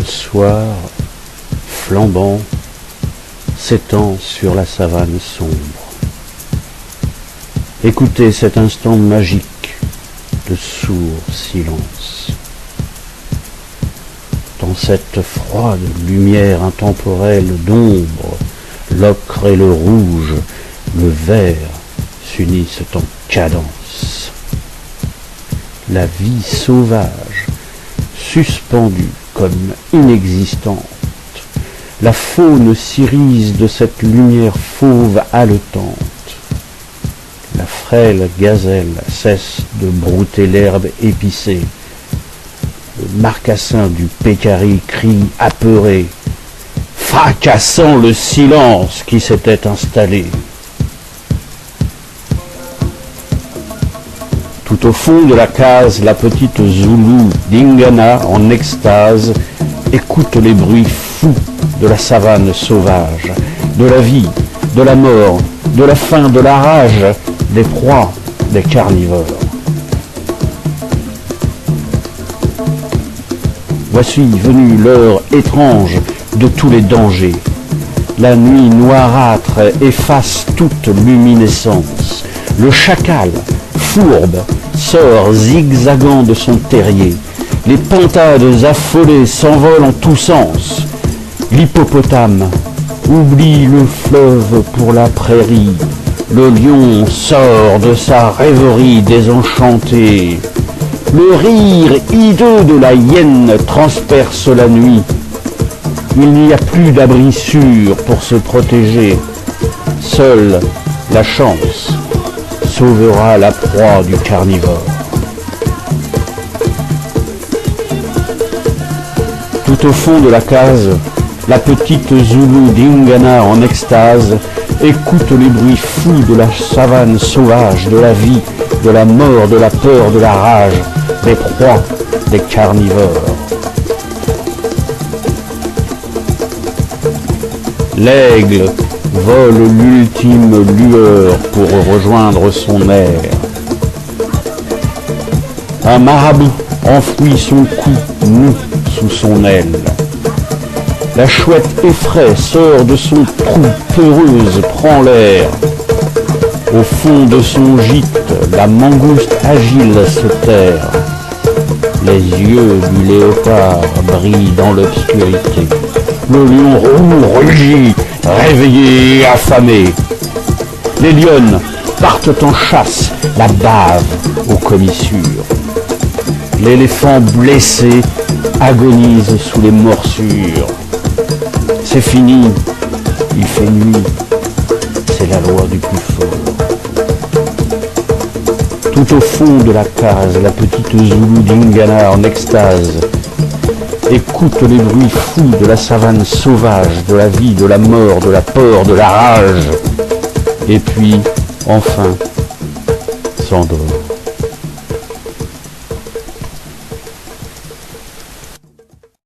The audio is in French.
soir, flambant, s'étend sur la savane sombre. Écoutez cet instant magique de sourd silence. Dans cette froide lumière intemporelle d'ombre, l'ocre et le rouge, le vert s'unissent en cadence. La vie sauvage, suspendue comme inexistante, la faune s'irise de cette lumière fauve haletante. La frêle gazelle cesse de brouter l'herbe épicée. Le marcassin du pécari crie apeuré, fracassant le silence qui s'était installé. Tout au fond de la case, la petite Zoulou d'Ingana, en extase, écoute les bruits fous de la savane sauvage, de la vie, de la mort, de la faim, de la rage, des proies, des carnivores. Voici venue l'heure étrange de tous les dangers. La nuit noirâtre efface toute luminescence. Le chacal, fourbe, sort zigzagant de son terrier. Les pintades affolées s'envolent en tous sens. L'hippopotame oublie le fleuve pour la prairie. Le lion sort de sa rêverie désenchantée. Le rire hideux de la hyène transperce la nuit. Il n'y a plus d'abri sûr pour se protéger. Seule la chance sauvera la proie du carnivore. Tout au fond de la case, la petite Zoulou d'Ingana en extase écoute les bruits fous de la savane sauvage, de la vie, de la mort, de la peur, de la rage, des proies, des carnivores. L'aigle vole l'ultime lueur pour rejoindre son aire. Un marabout enfouit son cou nu sous son aile. La chouette effraie sort de son trou, peureuse prend l'air. Au fond de son gîte, la mangouste agile se terre. Les yeux du léopard brillent dans l'obscurité. Le lion roux rugit, réveillé et affamé. Les lionnes partent en chasse, la bave aux commissures. L'éléphant blessé agonise sous les morsures. C'est fini, il fait nuit, c'est la loi du plus fort. Tout au fond de la case, la petite Zoulou d'Ingana en extase écoute les bruits fous de la savane sauvage, de la vie, de la mort, de la peur, de la rage, et puis, enfin, s'endort.